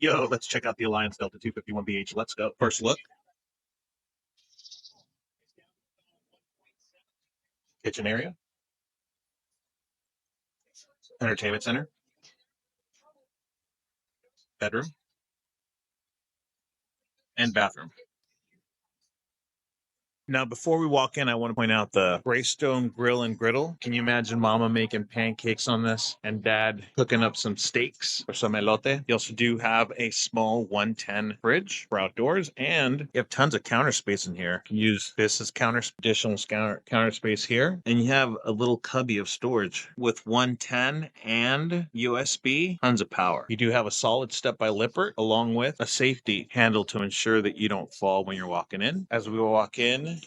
Yo, let's check out the Alliance Delta 251BH. Let's go. First look, kitchen area, entertainment center, bedroom, and bathroom. Now, before we walk in, I want to point out the Greystone Grill and Griddle. Can you imagine Mama making pancakes on this and Dad cooking up some steaks or some elote? You also do have a small 110 fridge for outdoors, and you have tons of counter space in here. You can use this as additional counter space here, and you have a little cubby of storage with 110 and USB, tons of power. You do have a solid step by lippert along with a safety handle to ensure that you don't fall when you're walking in. As we walk in,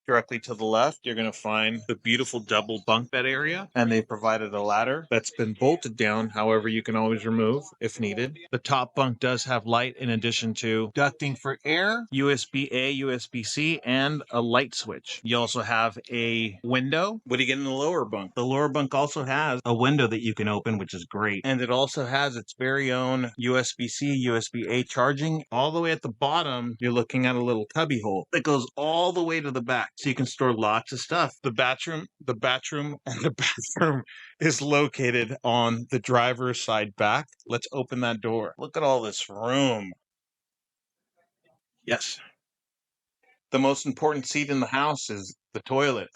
directly to the left, you're going to find the beautiful double bunk bed area, and they provided a ladder that's been bolted down. However, you can always remove if needed. The top bunk does have light in addition to ducting for air, USB-A, USB-C, and a light switch. You also have a window. What do you get in the lower bunk? The lower bunk also has a window that you can open, which is great. And it also has its very own USB-C, USB-A charging. All the way at the bottom, you're looking at a little cubby hole that goes all the way to the back. So you can store lots of stuff. The bathroom is located on the driver's side back. Let's open that door. Look at all this room. Yes. The most important seat in the house is the toilet.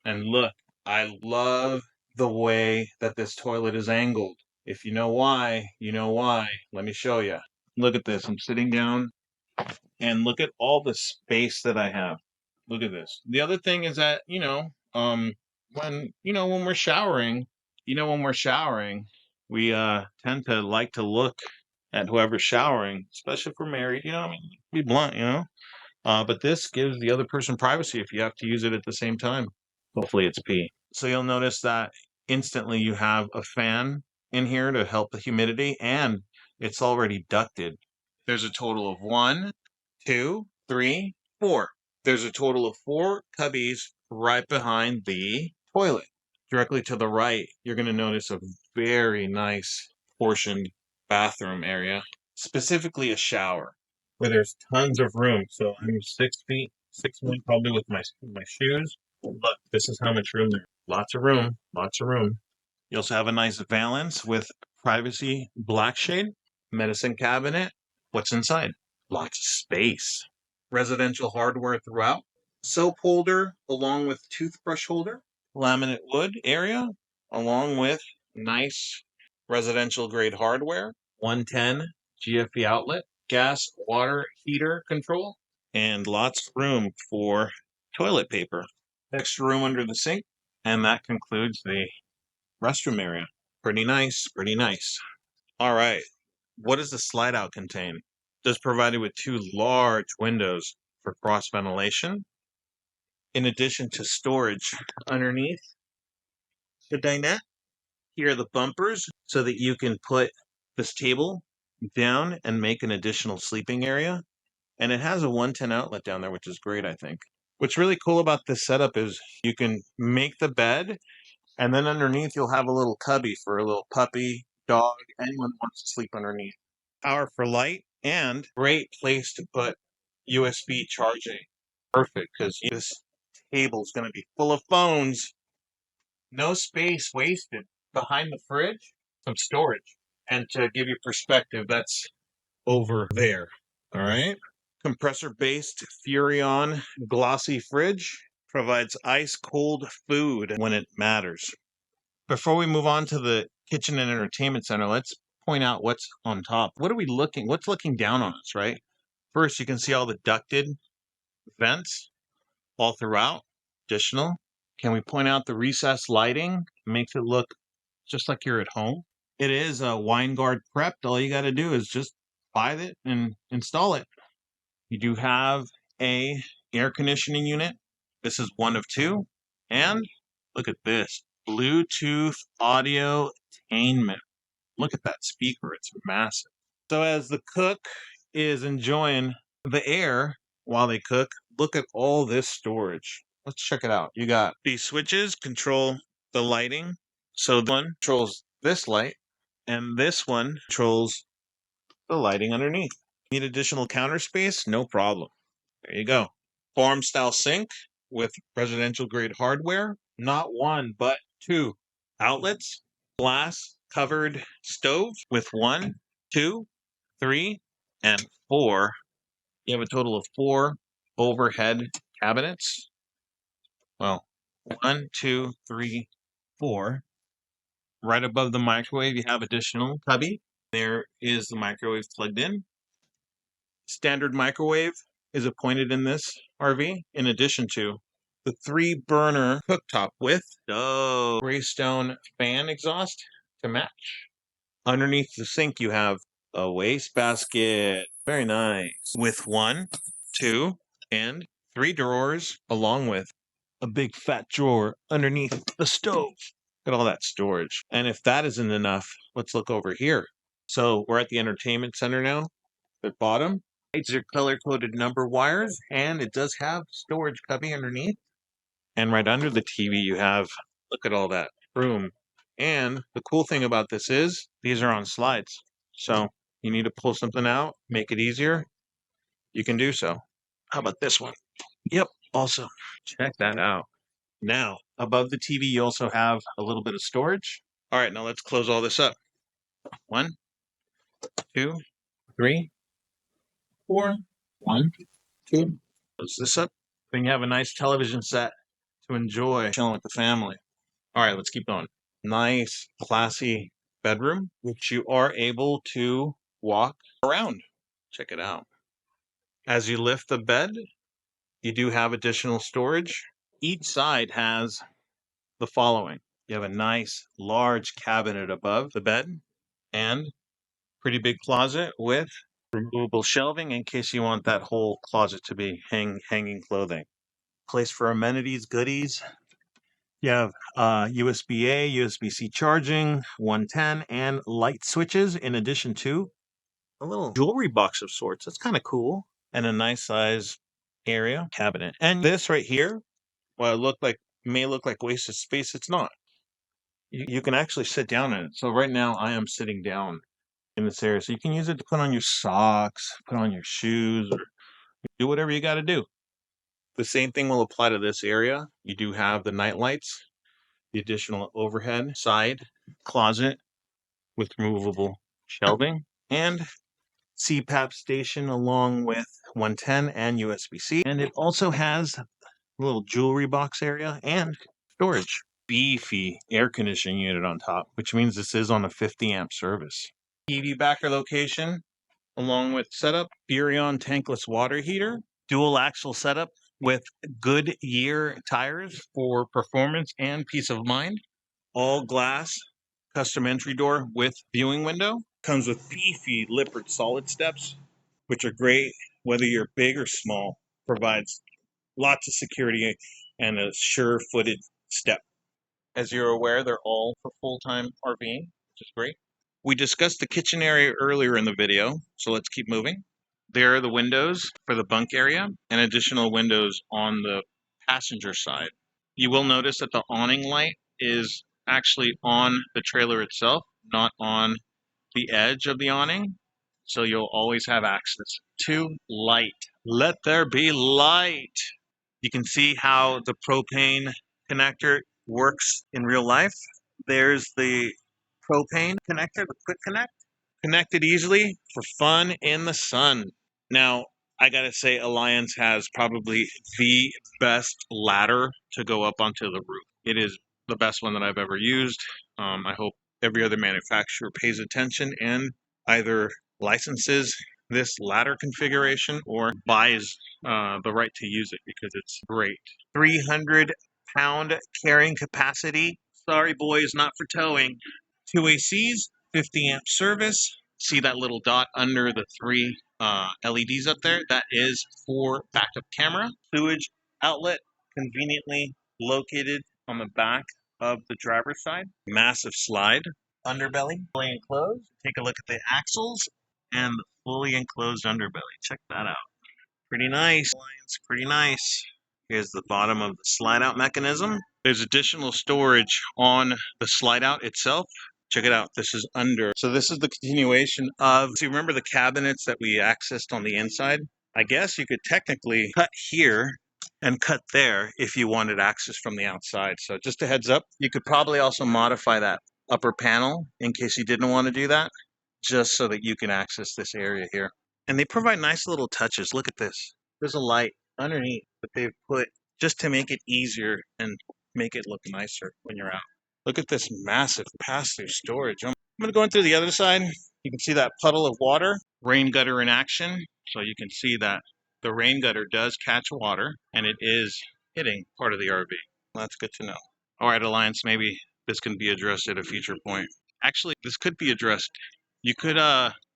And look, I love the way that this toilet is angled. If you know why, you know why. Let me show you. Look at this. I'm sitting down and look at all the space that I have. Look at this. The other thing is that, when we're showering, we tend to like to look at whoever's showering, especially if we're married, be blunt. But this gives the other person privacy if you have to use it at the same time. Hopefully it's pee. So you'll notice that instantly you have a fan in here to help the humidity, and it's already ducted. There's a total of 1, 2, 3, 4. There's a total of 4 cubbies right behind the toilet. Directly to the right, you're going to notice a very nice portioned bathroom area, specifically a shower, where there's tons of room. So I'm 6 feet probably with my shoes. Look, this is how much room there. Lots of room, lots of room. You also have a nice valance with privacy black shade, medicine cabinet. What's inside? Lots of space. Residential hardware throughout. Soap holder along with toothbrush holder. Laminate wood area along with nice residential grade hardware. 110 GFP outlet. Gas, water, heater control. And lots of room for toilet paper. Extra room under the sink. And that concludes the restroom area. Pretty nice, pretty nice. All right. What does the slide out contain? It's provided with 2 large windows for cross ventilation, in addition to storage underneath the dinette. Here are the bumpers so that you can put this table down and make an additional sleeping area. And it has a 110 outlet down there, which is great, I think. What's really cool about this setup is you can make the bed, and then underneath you'll have a little cubby for a little puppy, dog, anyone wants to sleep underneath. Power for light, and great place to put USB charging. Perfect, because this table is going to be full of phones. No space wasted. Behind the fridge, some storage. And to give you perspective, that's over there. All right. Compressor-based Furrion glossy fridge provides ice-cold food when it matters. Before we move on to the kitchen and entertainment center, let's point out what's on top. What's looking down on us, right? First, you can see all the ducted vents all throughout. Additional. Can we point out the recessed lighting? It makes it look just like you're at home. It is a wine guard prepped. All you got to do is just buy it and install it. You do have a air conditioning unit. This is one of 2. And look at this. Bluetooth audio attainment. Look at that speaker. It's massive. So as the cook is enjoying the air while they cook, look at all this storage. Let's check it out. You got these switches control the lighting. So one controls this light, and this one controls the lighting underneath. Need additional counter space? No problem. There you go. Farm style sink with residential grade hardware. Not one, but two outlets. Glass covered stove with 1, 2, 3, and 4. You have a total of 4 overhead cabinets. Well, 1, 2, 3, 4. Right above the microwave, you have additional cubby. There is the microwave plugged in. Standard microwave is appointed in this RV, in addition to the 3-burner cooktop with the Greystone fan exhaust to match. Underneath the sink, you have a wastebasket. Very nice. With 1, 2, and 3 drawers, along with a big fat drawer underneath the stove. Look at all that storage. And if that isn't enough, let's look over here. So we're at the entertainment center now. The bottom, these are color-coded number wires, and it does have storage cubby underneath. And right under the TV, you have, look at all that room. And the cool thing about this is these are on slides. So you need to pull something out, make it easier, you can do so. How about this one? Yep, awesome. Check that out. Now, above the TV, you also have a little bit of storage. All right, now let's close all this up. 1, 2, 3, 4. 1, 2. Close this up. Then you have a nice television set to enjoy chilling with the family. All right, let's keep going. Nice, classy bedroom, which you are able to walk around. Check it out. As you lift the bed, you do have additional storage. Each side has the following. You have a nice, large cabinet above the bed and pretty big closet with removable shelving in case you want that whole closet to be hanging clothing. Place for amenities, goodies. You have USB-A, USB-C charging, 110, and light switches in addition to a little jewelry box of sorts. That's kind of cool. And a nice size area cabinet. And this right here, while may look like wasted space, it's not. You can actually sit down in it. So right now I am sitting down in this area. So you can use it to put on your socks, put on your shoes, or do whatever you got to do. The same thing will apply to this area. You do have the night lights, the additional overhead side closet with removable shelving, and CPAP station along with 110 and USB-C. And it also has a little jewelry box area and storage. Beefy air conditioning unit on top, which means this is on a 50 amp service. TV backer location along with setup, Furion tankless water heater, dual axle setup with Goodyear tires for performance and peace of mind. All glass, custom entry door with viewing window. Comes with beefy Lippert solid steps, which are great whether you're big or small. Provides lots of security and a sure-footed step. As you're aware, they're all for full-time RVing, which is great. We discussed the kitchen area earlier in the video, so let's keep moving. There are the windows for the bunk area and additional windows on the passenger side. You will notice that the awning light is actually on the trailer itself, not on the edge of the awning. So you'll always have access to light. Let there be light. You can see how the propane connector works in real life. There's the propane connector, the quick connect. Connected easily for fun in the sun. Now, I gotta say, Alliance has probably the best ladder to go up onto the roof. It is the best one that I've ever used. I hope every other manufacturer pays attention and either licenses this ladder configuration or buys the right to use it because it's great. 300-pound carrying capacity. Sorry, boys, not for towing. 2 ACs, 50 amp service. See that little dot under the 3 LEDs up there? That is for backup camera. Sewage outlet conveniently located on the back of the driver's side. Massive slide. Underbelly, fully enclosed. Take a look at the axles and the fully enclosed underbelly. Check that out. Pretty nice. Pretty nice. Here's the bottom of the slide out mechanism. There's additional storage on the slide out itself Check it out. This is under. So this is the continuation of, so you remember the cabinets that we accessed on the inside? I guess you could technically cut here and cut there if you wanted access from the outside. So just a heads up, you could probably also modify that upper panel in case you didn't want to do that, just so that you can access this area here. And they provide nice little touches. Look at this. There's a light underneath that they've put just to make it easier and make it look nicer when you're out. Look at this massive pass-through storage. I'm going to go in through the other side. You can see that puddle of water, rain gutter in action. So you can see that the rain gutter does catch water, and it is hitting part of the RV. That's good to know. All right, Alliance, maybe this can be addressed at a future point. Actually, this could be addressed. You could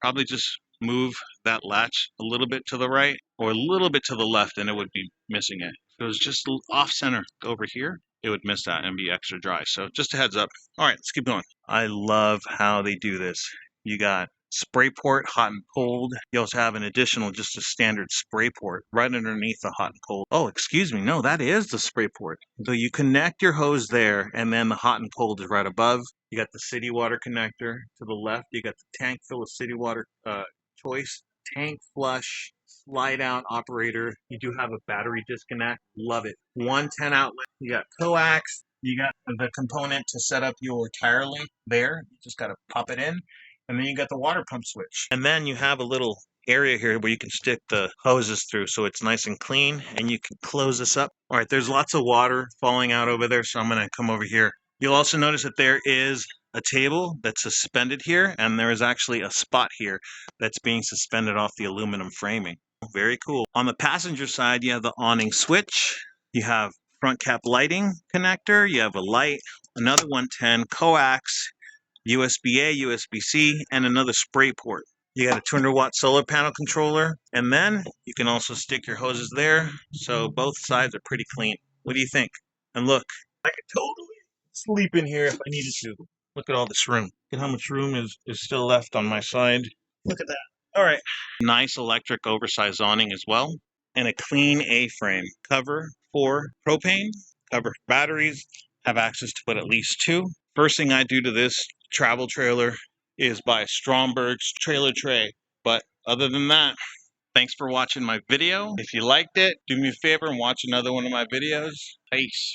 probably just move that latch a little bit to the right or a little bit to the left, and it would be missing it. If it was just off center over here, it would miss that and be extra dry. So just a heads up. All right, let's keep going. I love how they do this. You got spray port, hot and cold. You also have an additional, just a standard spray port right underneath the hot and cold. Oh, excuse me. No, that is the spray port. So you connect your hose there, and then the hot and cold is right above. You got the city water connector to the left. You got the tank fill of city water choice, tank flush, slide out operator. You do have a battery disconnect. Love it. 110 outlet. You got coax. You got the component to set up your tire link there. You just got to pop it in. And then you got the water pump switch. And then you have a little area here where you can stick the hoses through so it's nice and clean, and you can close this up. All right, there's lots of water falling out over there, so I'm going to come over here. You'll also notice that there is a table that's suspended here, and there is actually a spot here that's being suspended off the aluminum framing. Very cool. On the passenger side, you have the awning switch. You have front cap lighting connector. You have a light, another 110 coax, USB-A, USB-C, and another spray port. You got a 200-watt solar panel controller, and then you can also stick your hoses there, so both sides are pretty clean. What do you think? And look, I could totally sleep in here if I needed to. Look at all this room. Look at how much room is still left on my side. Look at that. All right. Nice electric oversized awning as well, and a clean A-frame. Cover for propane, cover for batteries, have access to put at least 2. First thing I do to this travel trailer is buy Stromberg's trailer tray. But other than that, thanks for watching my video. If you liked it, do me a favor and watch another one of my videos. Peace.